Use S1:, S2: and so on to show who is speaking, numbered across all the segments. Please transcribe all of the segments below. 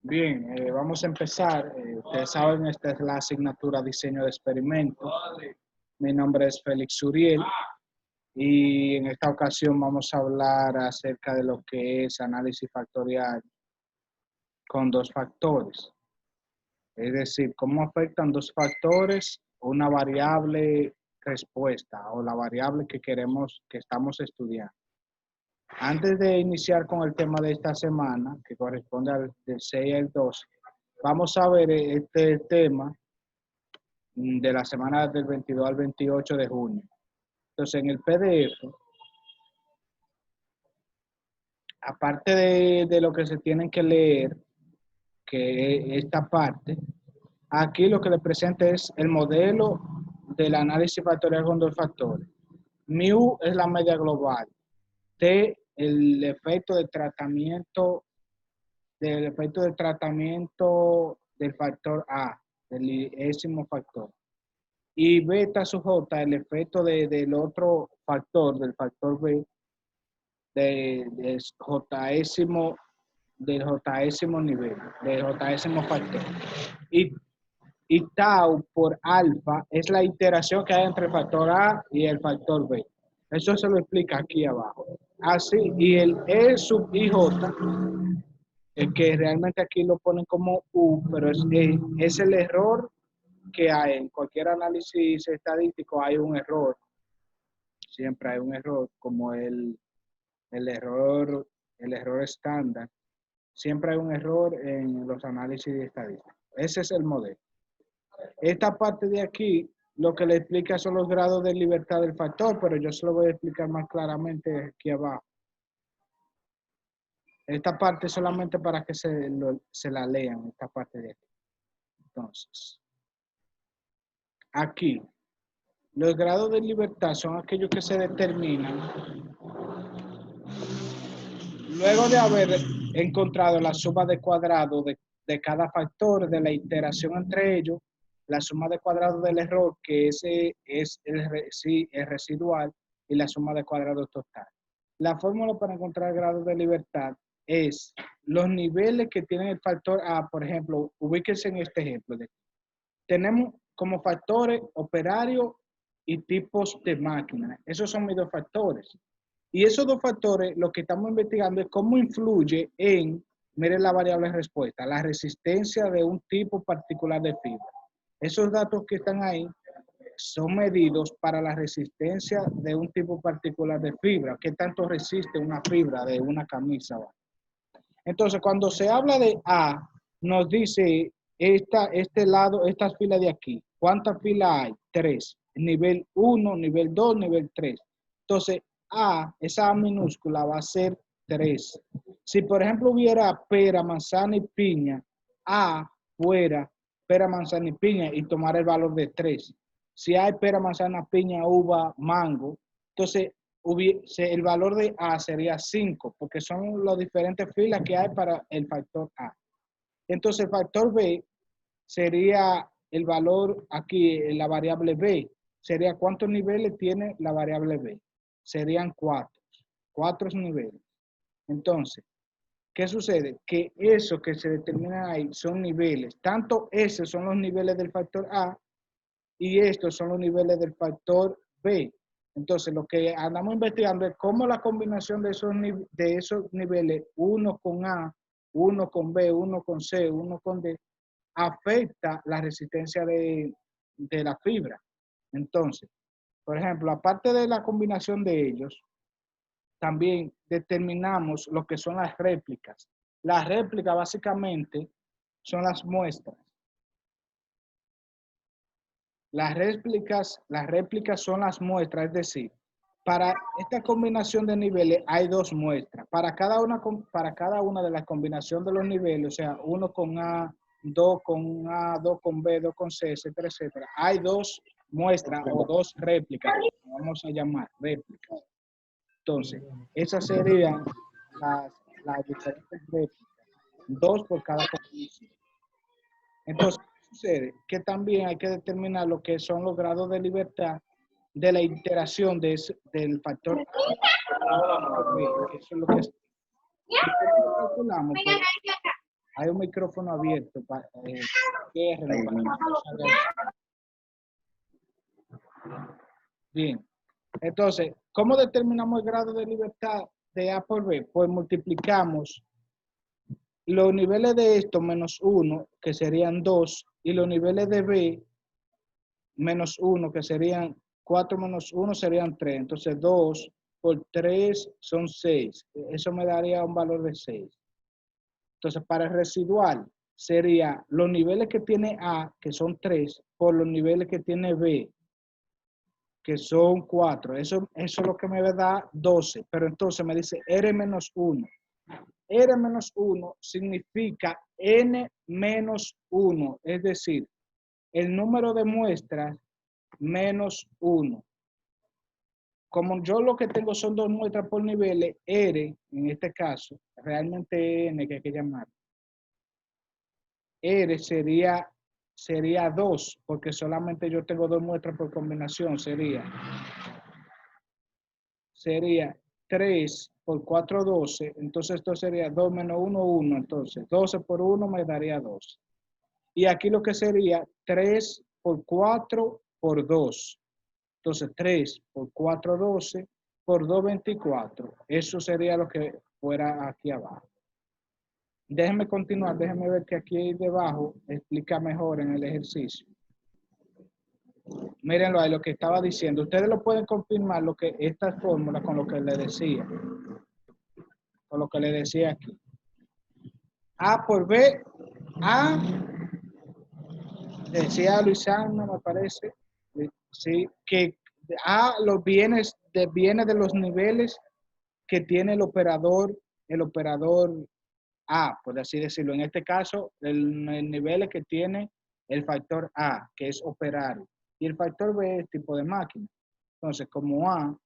S1: Bien, vamos a empezar. Ustedes saben, esta es la asignatura Diseño de Experimentos. Mi nombre es Félix Uriel y en esta ocasión vamos a hablar acerca de lo que es análisis factorial con dos factores. Es decir, cómo afectan dos factores una variable respuesta o la variable que estamos estudiando. Antes de iniciar con el tema de esta semana, que corresponde del 6 al 12, vamos a ver este tema de la semana del 22 al 28 de junio. Entonces, en el PDF, aparte de lo que se tienen que leer, que es esta parte, aquí lo que le presenta es el modelo del análisis factorial con dos factores. Mu es la media global. T, el efecto de tratamiento del factor A, del milésimo factor. Y beta sub J, el efecto del otro factor, del factor B, del jésimo nivel, del jésimo factor. Y tau por alfa es la iteración que hay entre el factor A y el factor B. Eso se lo explica aquí abajo. Así, y el E sub IJ, el que realmente aquí lo ponen como U, pero es el error que hay. En cualquier análisis estadístico hay un error. Siempre hay un error, como el error estándar. Siempre hay un error en los análisis estadísticos. Ese es el modelo. Esta parte de aquí, lo que le explica son los grados de libertad del factor, pero yo se lo voy a explicar más claramente aquí abajo. Esta parte solamente para que se la lean, esta parte de aquí. Entonces, aquí, los grados de libertad son aquellos que se determinan luego de haber encontrado la suma de cuadrado de cada factor de la iteración entre ellos, la suma de cuadrado del error, que ese es el residual, y la suma de cuadrado total. La fórmula para encontrar el grado de libertad es los niveles que tiene el factor A. Por ejemplo, ubíquense en este ejemplo. Tenemos como factores operario y tipos de máquina. Esos son mis dos factores. Y esos dos factores, lo que estamos investigando es cómo influye en, miren la variable respuesta, la resistencia de un tipo particular de fibra. Esos datos que están ahí son medidos para la resistencia de un tipo particular de fibra. ¿Qué tanto resiste una fibra de una camisa? Entonces, cuando se habla de A, nos dice este lado, estas filas de aquí. ¿Cuántas filas hay? 3. Nivel 1, nivel 2, nivel 3. Entonces, A, esa A minúscula va a ser 3. Si, por ejemplo, hubiera pera, manzana y piña, A fuera pera, manzana y piña y tomar el valor de 3. Si hay pera, manzana, piña, uva, mango, entonces el valor de A sería 5, porque son las diferentes filas que hay para el factor A. Entonces, el factor B sería el valor aquí, en la variable B. Sería cuántos niveles tiene la variable B. Serían 4. 4 niveles. Entonces, ¿qué sucede? Que eso que se determina ahí son niveles. Tanto esos son los niveles del factor A y estos son los niveles del factor B. Entonces, lo que andamos investigando es cómo la combinación de esos niveles, uno con A, uno con B, uno con C, uno con D, afecta la resistencia de la fibra. Entonces, por ejemplo, aparte de la combinación de ellos, también determinamos lo que son las réplicas. Las réplicas básicamente son las muestras. Las réplicas son las muestras, es decir, para esta combinación de niveles hay dos muestras. Para cada una de las combinaciones de los niveles, o sea, uno con A, dos con A, dos con B, dos con C, etcétera, etcétera, hay dos muestras o dos réplicas, vamos a llamar réplicas. Entonces, esas serían las diferentes réplicas, dos por cada combinación. Entonces, ¿qué sucede? Que también hay que determinar lo que son los grados de libertad de la iteración del factor A. Eso es lo que calculamos. Pues, Hay un micrófono abierto. Bien. Entonces, ¿cómo determinamos el grado de libertad de A por B? Pues multiplicamos los niveles de esto menos 1, que serían 2, y los niveles de B menos 1, que serían 4 menos 1, serían 3. Entonces, 2 por 3 son 6. Eso me daría un valor de 6. Entonces, para el residual, sería los niveles que tiene A, que son 3, por los niveles que tiene B, que son 4. Eso es lo que me da 12. Pero entonces me dice R menos 1. R menos 1 significa N menos 1. Es decir, el número de muestras menos 1. Como yo lo que tengo son 2 muestras por niveles, R, en este caso, realmente N que hay que llamar. R sería 2, porque solamente yo tengo 2 muestras por combinación. Sería 3 por 4, 12. Entonces esto sería 2 menos 1, 1. Entonces 12 por 1 me daría 2. Y aquí lo que sería 3 por 4 por 2. Entonces 3 por 4, 12. Por 2, 24. Eso sería lo que fuera aquí abajo. Déjenme continuar, déjenme ver que aquí debajo explica mejor en el ejercicio. Mírenlo ahí, lo que estaba diciendo. Ustedes lo pueden confirmar, lo que esta fórmula con lo que le decía. Con lo que le decía aquí. A por B, A, decía Luisana, me parece, sí, que A los bienes viene de los niveles que tiene el operador A, por así decirlo. En este caso, el nivel que tiene el factor A, que es operario. Y el factor B es tipo de máquina. Entonces, como A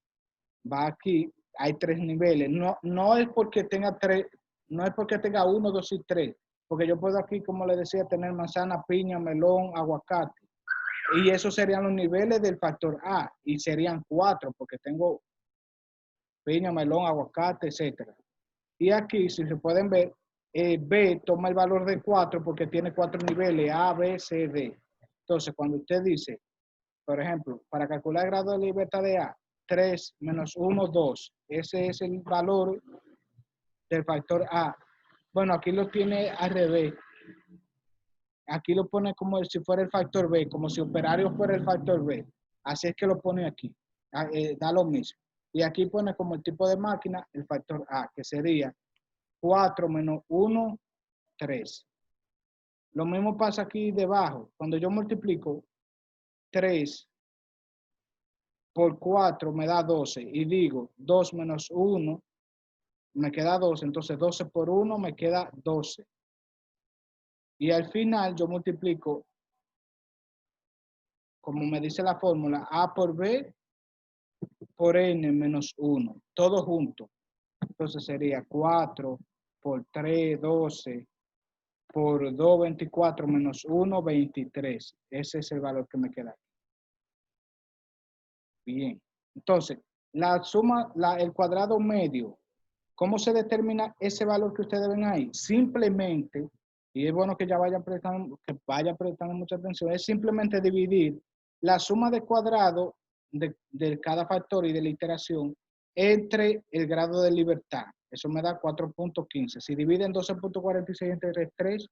S1: va aquí, hay 3 niveles. No es porque tenga 3, no es porque tenga 1, 2 y 3. Porque yo puedo aquí, como le decía, tener manzana, piña, melón, aguacate. Y esos serían los niveles del factor A. Y serían 4, porque tengo piña, melón, aguacate, etc. Y aquí, si se pueden ver, B toma el valor de 4 porque tiene 4 niveles, A, B, C, D. Entonces, cuando usted dice, por ejemplo, para calcular el grado de libertad de A, 3 menos 1, 2. Ese es el valor del factor A. Bueno, aquí lo tiene al revés. Aquí lo pone como si fuera el factor B, como si operario fuera el factor B. Así es que lo pone aquí. Da lo mismo. Y aquí pone como el tipo de máquina el factor A, que sería 4 menos 1, 3. Lo mismo pasa aquí debajo. Cuando yo multiplico 3 por 4 me da 12. Y digo 2 menos 1 me queda 12. Entonces 12 por 1 me queda 12. Y al final yo multiplico, como me dice la fórmula, A por B por N menos 1. Todo junto. Entonces sería 4 por 3, 12. Por 2, 24 menos 1, 23. Ese es el valor que me queda. Bien. Entonces, la suma, el cuadrado medio, ¿cómo se determina ese valor que ustedes ven ahí? Simplemente, y es bueno que ya vayan prestando mucha atención, es simplemente dividir la suma de cuadrado de cada factor y de la iteración entre el grado de libertad. Eso me da 4.15. Si dividen 12.46 entre 3,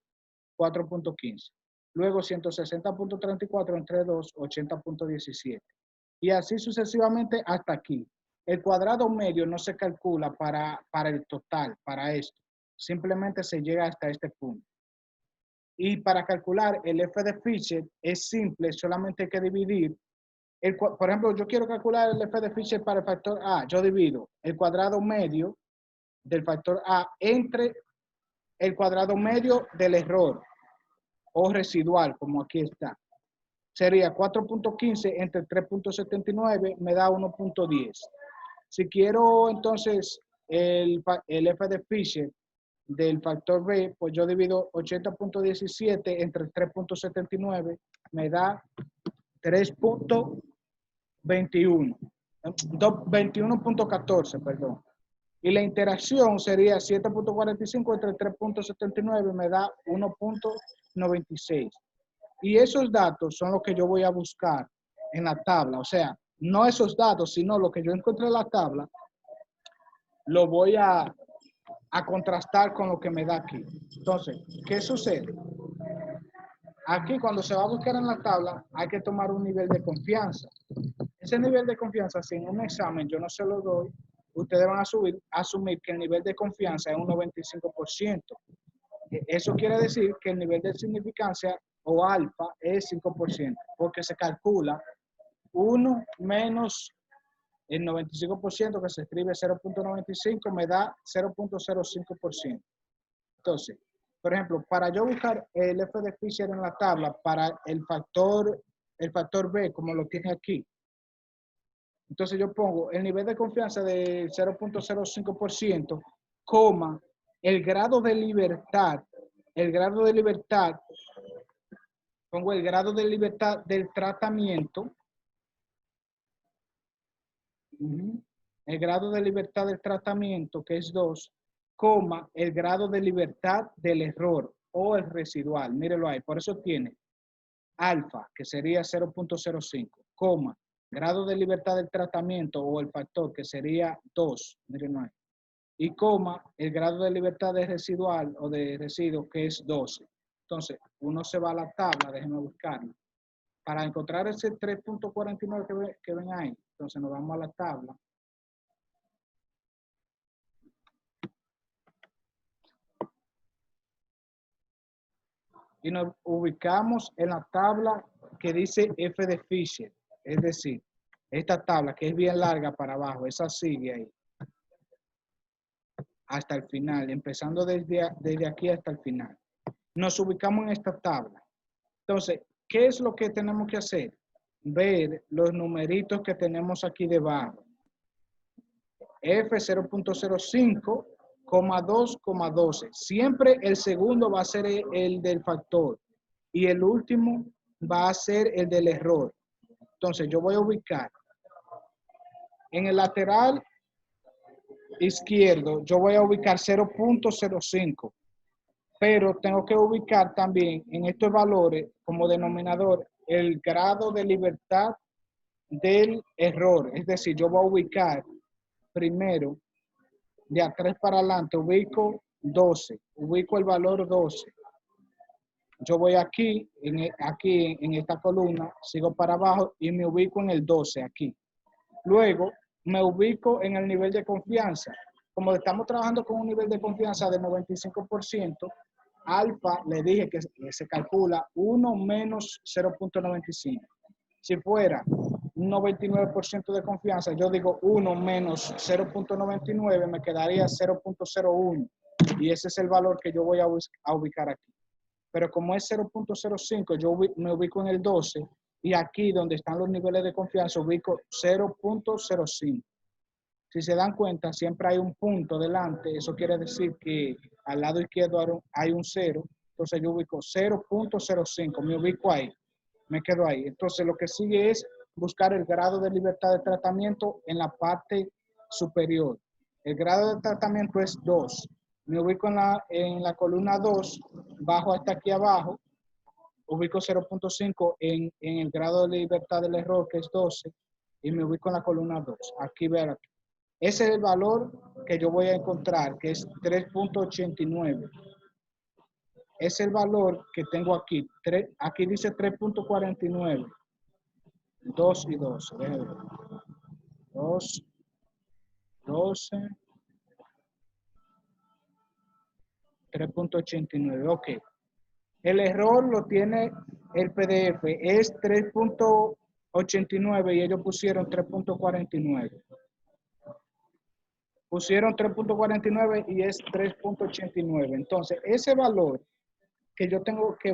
S1: 4.15. Luego 160.34 entre 2, 80.17. Y así sucesivamente hasta aquí. El cuadrado medio no se calcula para el total, para esto. Simplemente se llega hasta este punto. Y para calcular el F de Fisher es simple, solamente hay que dividir. Por ejemplo, yo quiero calcular el F de Fisher para el factor A. Yo divido el cuadrado medio del factor A entre el cuadrado medio del error o residual, como aquí está. Sería 4.15 entre 3.79 me da 1.10. Si quiero entonces el F de Fisher del factor B, pues yo divido 80.17 entre 3.79 me da 3.21. 21.14, perdón. Y la interacción sería 7.45 entre 3.79, me da 1.96. Y esos datos son los que yo voy a buscar en la tabla. O sea, no esos datos, sino lo que yo encontré en la tabla, lo voy a contrastar con lo que me da aquí. Entonces, ¿qué sucede? Aquí cuando se va a buscar en la tabla hay que tomar un nivel de confianza. Ese nivel de confianza, si en un examen yo no se lo doy, ustedes van a asumir que el nivel de confianza es un 95%. Eso quiere decir que el nivel de significancia o alfa es 5%, porque se calcula 1 menos el 95% que se escribe 0.95 me da 0.05%. Entonces, por ejemplo, para yo buscar el F de Fisher en la tabla para el factor B, como lo tiene aquí, entonces yo pongo el nivel de confianza de 0.05%, coma, el grado de libertad, pongo el grado de libertad del tratamiento, el grado de libertad del tratamiento, que es 2, coma, el grado de libertad del error o el residual, mírelo ahí, por eso tiene alfa, que sería 0.05, coma, grado de libertad del tratamiento o el factor, que sería 2, mírenlo ahí, y coma, el grado de libertad de residual o de residuo, que es 12. Entonces, uno se va a la tabla, déjenme buscarlo. Para encontrar ese 3.49 que ven ahí, entonces nos vamos a la tabla. Y nos ubicamos en la tabla que dice F de Fisher. Es decir, esta tabla que es bien larga para abajo, esa sigue ahí. Hasta el final, empezando desde aquí hasta el final. Nos ubicamos en esta tabla. Entonces, ¿qué es lo que tenemos que hacer? Ver los numeritos que tenemos aquí debajo. F 0.05, 2,12. Siempre el segundo va a ser el del factor y el último va a ser el del error. Entonces, yo voy a ubicar en el lateral izquierdo, yo voy a ubicar 0.05. Pero tengo que ubicar también en estos valores como denominador el grado de libertad del error. Es decir, yo voy a ubicar primero de a 3 para adelante, ubico 12, ubico el valor 12. Yo voy aquí en esta columna, sigo para abajo y me ubico en el 12 aquí. Luego me ubico en el nivel de confianza. Como estamos trabajando con un nivel de confianza del 95%, alfa le dije que se calcula 1 menos 0.95. Si fuera un 99% de confianza, yo digo 1 menos 0.99, me quedaría 0.01. Y ese es el valor que yo voy a ubicar aquí. Pero como es 0.05, yo me ubico en el 12 y aquí donde están los niveles de confianza ubico 0.05. Si se dan cuenta, siempre hay un punto delante. Eso quiere decir que al lado izquierdo hay un 0. Entonces yo ubico 0.05. Me ubico ahí. Me quedo ahí. Entonces lo que sigue es buscar el grado de libertad de tratamiento en la parte superior. El grado de tratamiento es 2. Me ubico en la columna 2, bajo hasta aquí abajo. Ubico 0.5 en el grado de libertad del error, que es 12. Y me ubico en la columna 2. Aquí, vean aquí. Ese es el valor que yo voy a encontrar, que es 3.89. Es el valor que tengo aquí. Aquí dice 3.49. 2 y 12. 2, 12, 3.89. Ok. El error lo tiene el PDF. Es 3.89 y ellos pusieron 3.49. Pusieron 3.49 y es 3.89. Entonces, ese valor que yo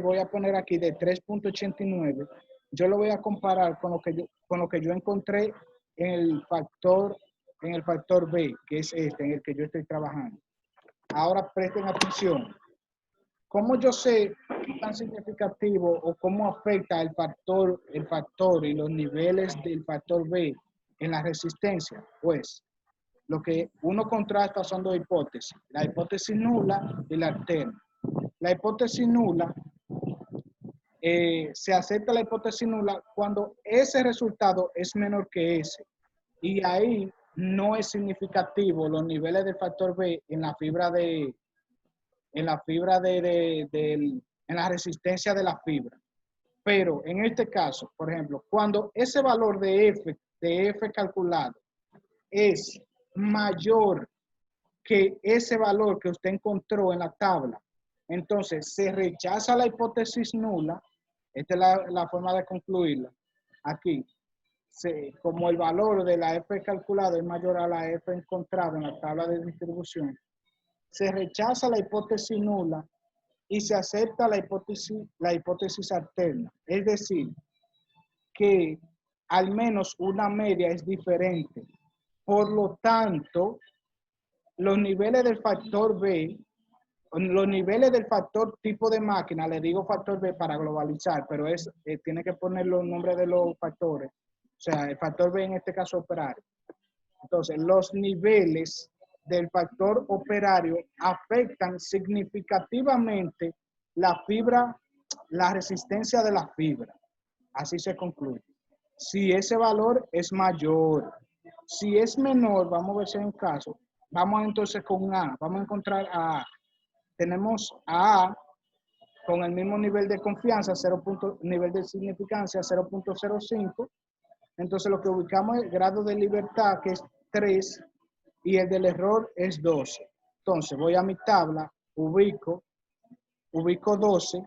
S1: voy a poner aquí de 3.89, yo lo voy a comparar con lo que yo encontré en el factor B, que es este, en el que yo estoy trabajando. Ahora presten atención. ¿Cómo yo sé qué tan significativo o cómo afecta el factor y los niveles del factor B en la resistencia? Pues, Lo que uno contrasta son dos hipótesis, la hipótesis nula y la alterna. La hipótesis nula, se acepta la hipótesis nula cuando ese resultado es menor que ese. Y ahí no es significativo los niveles del factor B en la fibra en la resistencia de la fibra. Pero en este caso, por ejemplo, cuando ese valor de F calculado es mayor que ese valor que usted encontró en la tabla, entonces se rechaza la hipótesis nula. Esta es la forma de concluirla. Aquí, como el valor de la F calculada es mayor a la F encontrada en la tabla de distribución, se rechaza la hipótesis nula y se acepta la hipótesis alterna. Es decir, que al menos una media es diferente. Por lo tanto, los niveles del factor B, los niveles del factor tipo de máquina, le digo factor B para globalizar, pero tiene que poner los nombres de los factores. O sea, el factor B en este caso operario. Entonces, los niveles del factor operario afectan significativamente la fibra, la resistencia de la fibra. Así se concluye. Si ese valor es mayor, si es menor, vamos a ver si hay un caso. Vamos entonces con A, vamos a encontrar a A. Tenemos a A con el mismo nivel de confianza, nivel de significancia 0.05. Entonces lo que ubicamos es el grado de libertad, que es 3, y el del error es 12. Entonces voy a mi tabla, ubico 12,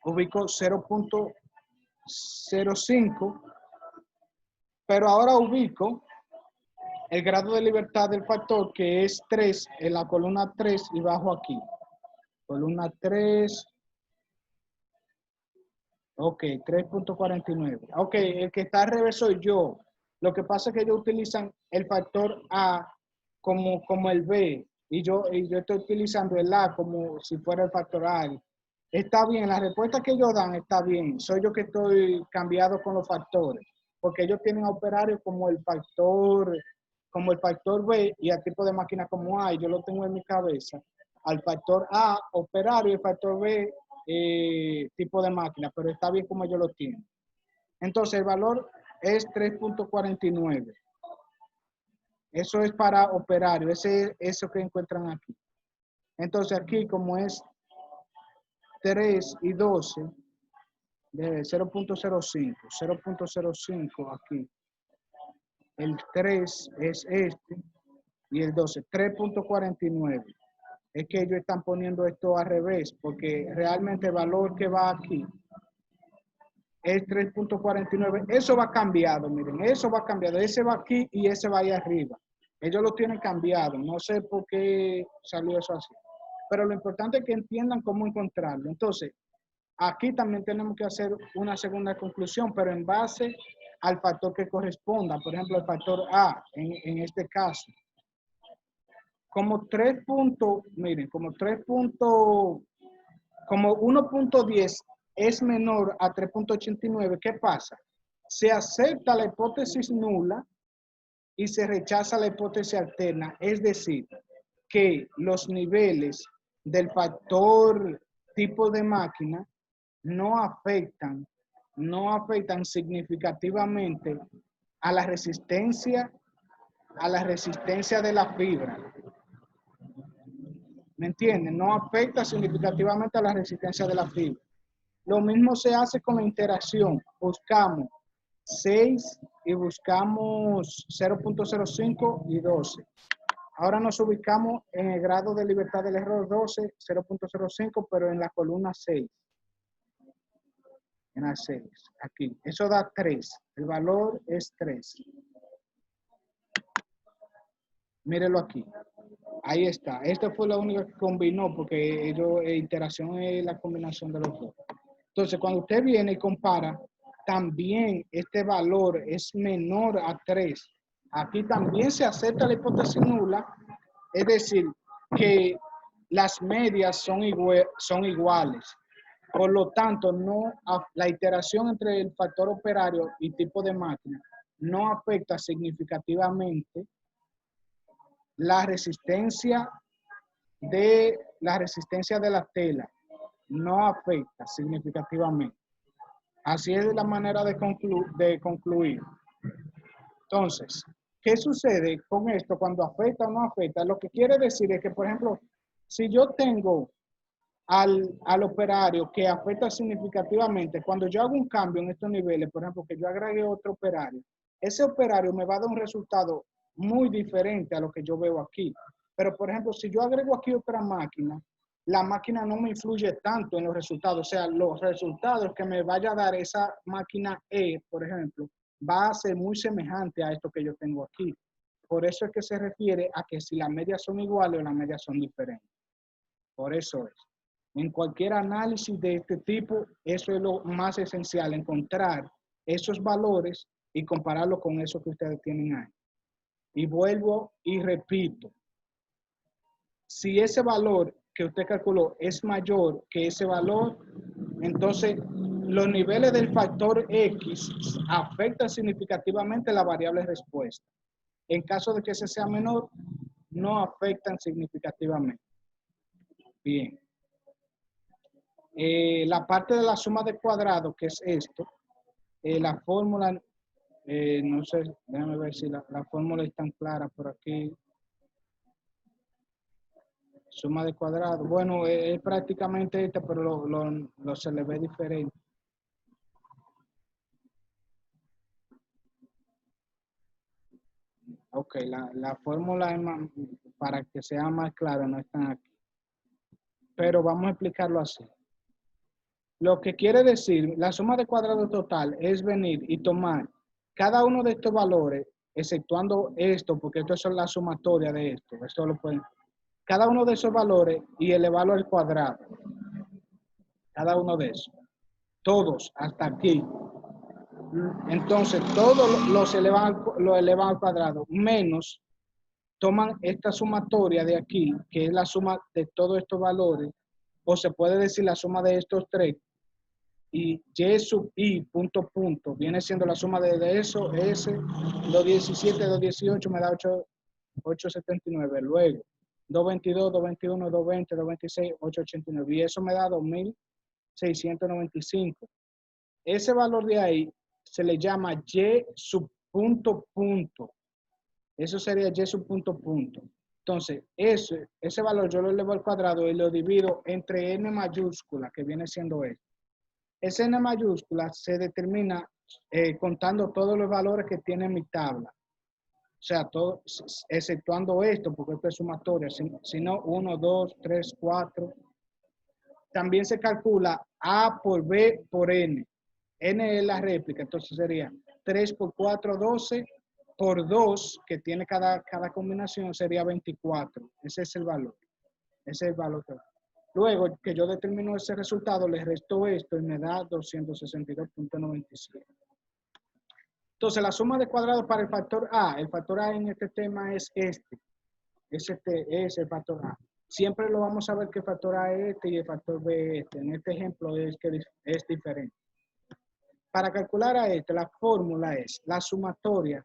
S1: ubico 0.05, pero ahora ubico el grado de libertad del factor, que es 3, en la columna 3, y bajo aquí. Columna 3. Ok, 3.49. Ok, el que está al revés soy yo. Lo que pasa es que ellos utilizan el factor A como el B, y yo estoy utilizando el A como si fuera el factor A. Está bien, la respuesta que ellos dan está bien. Soy yo que estoy cambiado con los factores, porque ellos tienen operarios como el factor B y al tipo de máquina como A, y yo lo tengo en mi cabeza. Al factor A, operario, y el factor B, tipo de máquina, pero está bien como yo lo tengo. Entonces el valor es 3.49. Eso es para operario, eso que encuentran aquí. Entonces aquí, como es 3 y 12, de 0.05 aquí. El 3 es este y el 12, 3.49. Es que ellos están poniendo esto al revés, porque realmente el valor que va aquí es 3.49. Eso va cambiado, miren, eso va cambiado. Ese va aquí y ese va ahí arriba. Ellos lo tienen cambiado. No sé por qué salió eso así. Pero lo importante es que entiendan cómo encontrarlo. Entonces, aquí también tenemos que hacer una segunda conclusión, pero en base al factor que corresponda. Por ejemplo, el factor A, en este caso. Como 3 puntos, miren, como 1.10 es menor a 3.89, ¿qué pasa? Se acepta la hipótesis nula y se rechaza la hipótesis alterna. Es decir, que los niveles del factor tipo de máquina no afectan significativamente a la resistencia de la fibra. ¿Me entienden? No afecta significativamente a la resistencia de la fibra. Lo mismo se hace con la interacción. Buscamos 6 y buscamos 0.05 y 12. Ahora nos ubicamos en el grado de libertad del error 12, 0.05, pero en la columna 6. En la 6, aquí. Eso da 3. El valor es 3. Mírelo aquí. Ahí está. Esta fue la única que combinó, porque interacción es la combinación de los dos. Entonces, cuando usted viene y compara, también este valor es menor a 3. Aquí también se acepta la hipótesis nula, es decir, que las medias son iguales. Por lo tanto, la iteración entre el factor operario y tipo de máquina no afecta significativamente la resistencia de la tela no afecta significativamente. Así es la manera de concluir. Entonces, ¿qué sucede con esto cuando afecta o no afecta? Lo que quiere decir es que, por ejemplo, si yo tengo al operario que afecta significativamente, cuando yo hago un cambio en estos niveles, por ejemplo, que yo agregue otro operario, ese operario me va a dar un resultado muy diferente a lo que yo veo aquí. Pero, por ejemplo, si yo agrego aquí otra máquina, la máquina no me influye tanto en los resultados. O sea, los resultados que me vaya a dar esa máquina E, por ejemplo, va a ser muy semejante a esto que yo tengo aquí. Por eso es que se refiere a que si las medias son iguales o las medias son diferentes. Por eso es. En cualquier análisis de este tipo, eso es lo más esencial, encontrar esos valores y compararlo con eso que ustedes tienen ahí. Y vuelvo y repito, si ese valor que usted calculó es mayor que ese valor, entonces los niveles del factor X afectan significativamente la variable respuesta. En caso de que ese sea menor, no afectan significativamente. Bien. La parte de la suma de cuadrado, que es esto, la fórmula, no sé, déjame ver si la fórmula es tan clara por aquí. Suma de cuadrado, bueno, es prácticamente esta, pero lo se le ve diferente. Ok, la fórmula es más, para que sea más claro, no están aquí. Pero vamos a explicarlo así. Lo que quiere decir, la suma de cuadrado total es venir y tomar cada uno de estos valores, exceptuando esto, porque esto es la sumatoria de esto. Esto lo pueden, cada uno de esos valores y elevarlo al cuadrado. Cada uno de esos. Todos, hasta aquí. Entonces, todos los elevan al cuadrado, menos toman esta sumatoria de aquí, que es la suma de todos estos valores, o se puede decir la suma de estos tres, y y sub i punto punto viene siendo la suma de eso, s, 217, 218 me da 879, luego 222, 221, 220, 226, 889 y eso me da 2695. Ese valor de ahí se le llama y sub punto punto. Eso sería y sub punto punto. Entonces, ese valor yo lo elevo al cuadrado y lo divido entre n mayúscula, que viene siendo esto. Ese n mayúscula se determina contando todos los valores que tiene mi tabla. O sea, todo, exceptuando esto, porque esto es sumatoria, sino 1, 2, 3, 4. También se calcula A por B por N. N es la réplica, entonces sería 3 por 4, 12, por 2, que tiene cada combinación, sería 24. Ese es el valor. Ese es el valor. Luego que yo determino ese resultado, le resto esto y me da 262.97. Entonces, la suma de cuadrados para el factor A en este tema es este. Es el factor A. Siempre lo vamos a ver que el factor A es este y el factor B es este. En este ejemplo es que es diferente. Para calcular a este, la fórmula es la sumatoria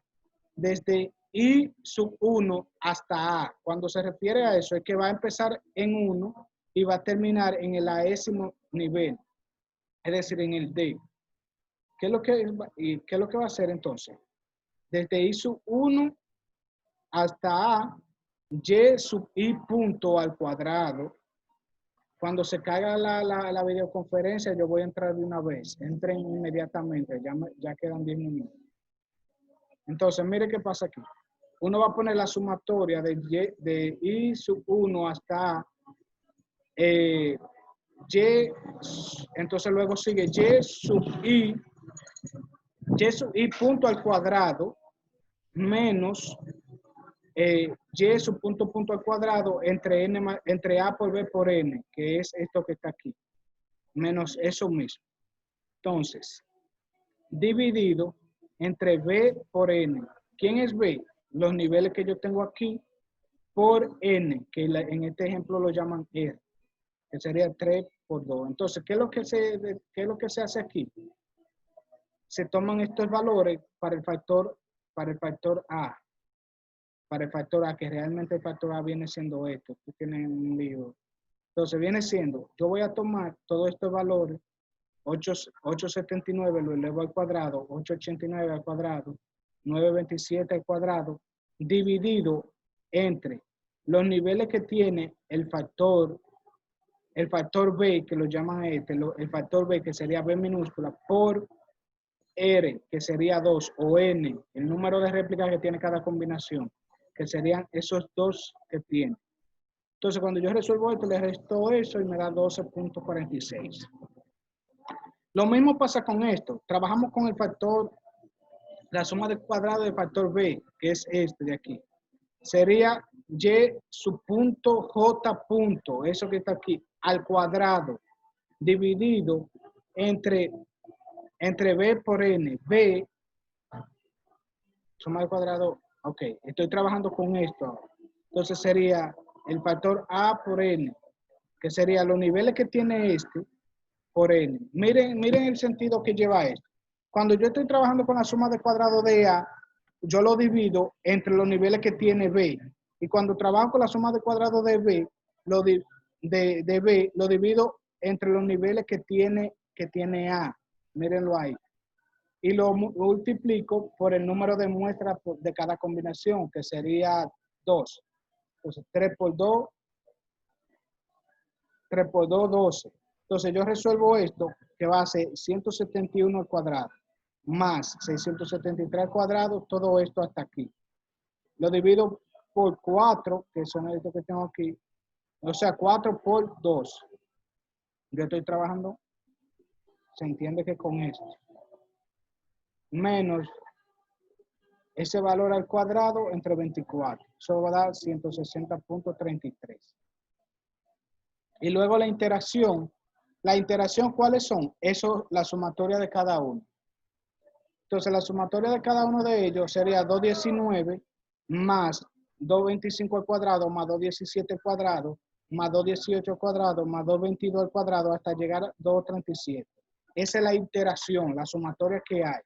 S1: desde I sub 1 hasta A. Cuando se refiere a eso, es que va a empezar en 1 y va a terminar en el aésimo nivel, es decir, en el D. ¿Qué es lo que va a hacer entonces? Desde I sub 1 hasta A, Y sub I punto al cuadrado. Cuando se caiga la videoconferencia, yo voy a entrar de una vez. Entren inmediatamente, ya quedan 10 minutos. Entonces, mire qué pasa aquí. Uno va a poner la sumatoria de I sub 1 hasta A. Entonces luego sigue Y sub I punto al cuadrado menos Y sub punto al cuadrado entre A por B por N, que es esto que está aquí, menos eso mismo. Entonces, dividido entre B por N. ¿Quién es B? Los niveles que yo tengo aquí por N, que en este ejemplo lo llaman R, que sería 3 por 2. Entonces, ¿qué es lo que se hace aquí? Se toman estos valores para el factor A. para el factor A, que realmente el factor A viene siendo esto. Tú tienes un lío. Entonces viene siendo, yo voy a tomar todos estos valores, 879 lo elevo al cuadrado, 889 al cuadrado, 927 al cuadrado, dividido entre los niveles que tiene el factor B, que lo llaman el factor B, que sería B minúscula, por R, que sería 2, o N, el número de réplicas que tiene cada combinación, que serían esos dos que tiene. Entonces, cuando yo resuelvo esto, le resto eso y me da 12.46. Lo mismo pasa con esto. Trabajamos con el factor, la suma de cuadrado del factor B, que es este de aquí. Sería y su punto j punto, eso que está aquí, al cuadrado, dividido entre b por n. B, suma de cuadrado, ok, estoy trabajando con esto ahora. Entonces sería el factor a por n, que sería los niveles que tiene este por n. Miren el sentido que lleva esto. Cuando yo estoy trabajando con la suma de cuadrado de a, yo lo divido entre los niveles que tiene b. Y cuando trabajo con la suma de cuadrado de b, de b, lo divido entre los niveles que tiene a. Mírenlo ahí. Y lo multiplico por el número de muestras de cada combinación, que sería 2. Entonces, 3 por 2, 12. Entonces, yo resuelvo esto, que va a ser 171 al cuadrado, más 673 al cuadrado, todo esto hasta aquí. Lo divido por 4, que son estos que tengo aquí, o sea, 4 por 2. Yo estoy trabajando, se entiende que con esto, menos ese valor al cuadrado entre 24. Eso va a dar 160.33. Y luego la interacción, ¿cuáles son? Eso, la sumatoria de cada uno. Entonces, la sumatoria de cada uno de ellos sería 219 más 225 al cuadrado, más 217 al cuadrado, más 218 al cuadrado, más 222 al cuadrado, hasta llegar a 237. Esa es la interacción, la sumatoria que hay.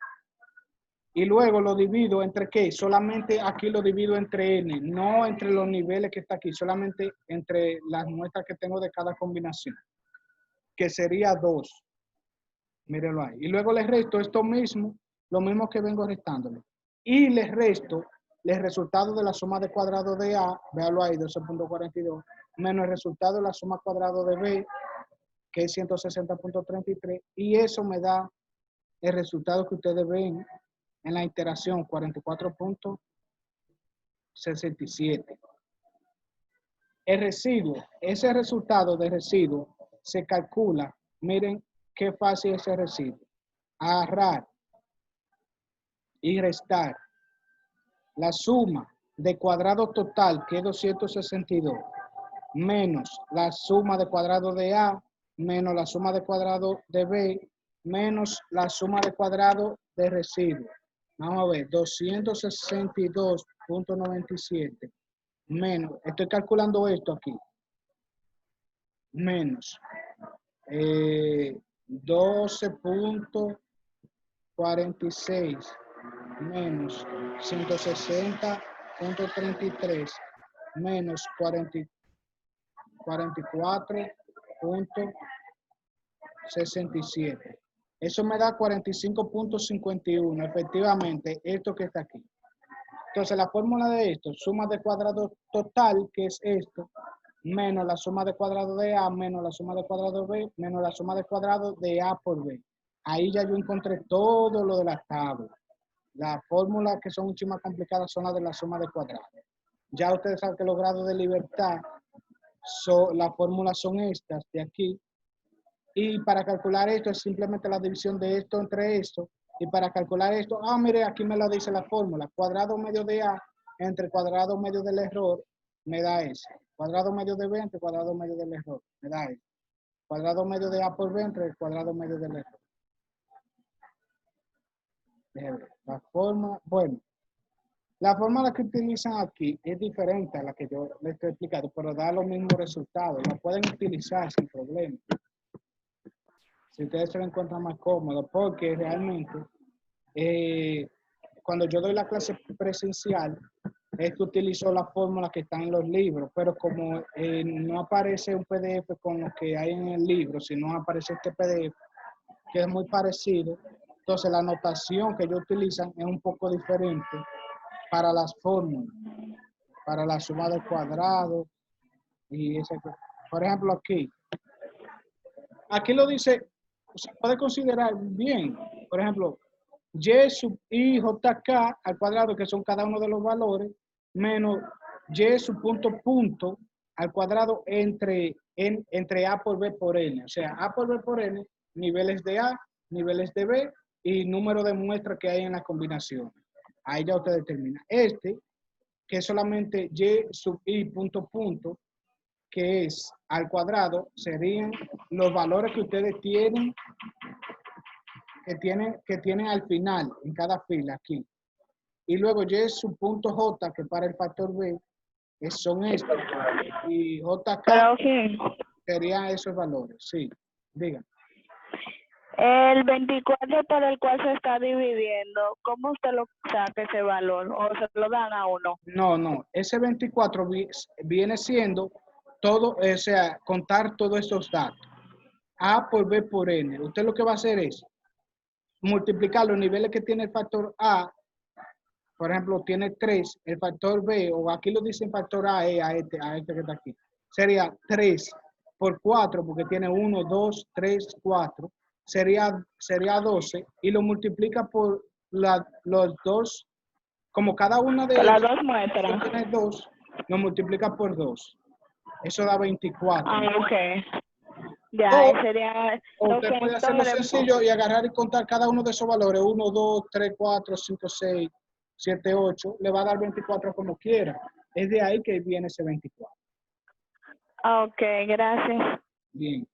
S1: Y luego lo divido entre ¿qué? Solamente aquí lo divido entre n, no entre los niveles que está aquí, solamente entre las muestras que tengo de cada combinación, que sería 2. Mírenlo ahí. Y luego les resto esto mismo, lo mismo que vengo restándole. Y les resto el resultado de la suma de cuadrado de A, véanlo ahí, 12.42, menos el resultado de la suma cuadrado de B, que es 160.33, y eso me da el resultado que ustedes ven en la iteración, 44.67. El residuo, ese resultado de residuo se calcula, miren qué fácil es ese residuo. Agarrar y restar la suma de cuadrado total, que es 262, menos la suma de cuadrado de A, menos la suma de cuadrado de B, menos la suma de cuadrado de residuo. Vamos a ver, 262.97 menos, estoy calculando esto aquí, menos 12.46 menos 160.33 menos 44.67. Eso me da 45.51, efectivamente, esto que está aquí. Entonces, la fórmula de esto, suma de cuadrado total, que es esto, menos la suma de cuadrado de A, menos la suma de cuadrado de B, menos la suma de cuadrado de A por B. Ahí ya yo encontré todo lo de la tabla. Las fórmulas que son mucho más complicadas son las de la suma de cuadrado. Ya ustedes saben que los grados de libertad, las fórmulas son estas de aquí. Y para calcular esto es simplemente la división de esto entre esto. Y para calcular esto, mire, aquí me lo dice la fórmula. Cuadrado medio de A entre cuadrado medio del error me da eso. Cuadrado medio de B entre cuadrado medio del error me da eso. Cuadrado medio de A por B entre el cuadrado medio del error. La forma, bueno, la fórmula que utilizan aquí es diferente a la que yo les estoy explicando, pero da los mismos resultados. La pueden utilizar sin problema. Si ustedes se lo encuentran más cómodo, porque realmente cuando yo doy la clase presencial, es que utilizó la fórmula que está en los libros, pero como no aparece un PDF con lo que hay en el libro, sino aparece este PDF, que es muy parecido, entonces la notación que ellos utilizan es un poco diferente para las fórmulas, para la suma de cuadrado y ese. Por ejemplo, aquí lo dice, se puede considerar bien, por ejemplo, y sub i jk al cuadrado, que son cada uno de los valores, menos y sub punto al cuadrado entre a por b por n. O sea, a por b por n, niveles de a, niveles de b y número de muestras que hay en la combinación. Ahí ya usted determina. Que es solamente y sub i punto, que es al cuadrado, serían los valores que ustedes tienen que tienen al final en cada fila aquí. Y luego Y su punto J, que para el factor B, son estos. Y JK
S2: Pero sí,
S1: serían esos valores. Sí, digan.
S2: el 24 por el cual se está dividiendo, ¿cómo usted lo saca ese valor? ¿O se lo dan a uno?
S1: No. Ese 24 viene siendo todo, o sea, contar todos esos datos. A por B por N. Usted lo que va a hacer es multiplicar los niveles que tiene el factor A. Por ejemplo, tiene 3, el factor B, o aquí lo dicen factor A, a este que está aquí. Sería 3 por 4, porque tiene 1, 2, 3, 4. Sería 12 y lo multiplica por los dos, como cada una de
S2: Por las
S1: ellas
S2: dos muestras.
S1: tiene 2, lo multiplica por 2. Eso da 24.
S2: Ah, ok. Ya,
S1: O,
S2: sería
S1: o usted puede
S2: 200
S1: hacerlo sencillo y agarrar y contar cada uno de esos valores. 1, 2, 3, 4, 5, 6, 7, 8. Le va a dar 24 como quiera. Es de ahí que viene ese 24.
S2: Ok, gracias.
S1: Bien.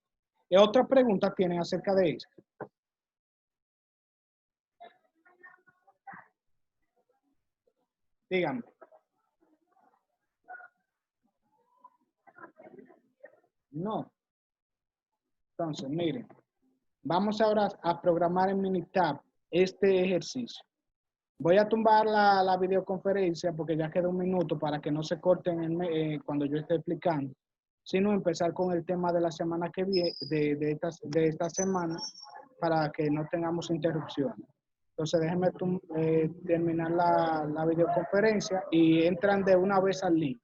S1: ¿Qué otra pregunta tienen acerca de eso? Díganme. No. Entonces, miren. Vamos ahora a programar en Minitab este ejercicio. Voy a tumbar la videoconferencia porque ya queda un minuto para que no se corten cuando yo esté explicando, sino empezar con el tema de la semana que viene, de esta semana, para que no tengamos interrupciones. Entonces déjenme terminar la videoconferencia y entran de una vez al link.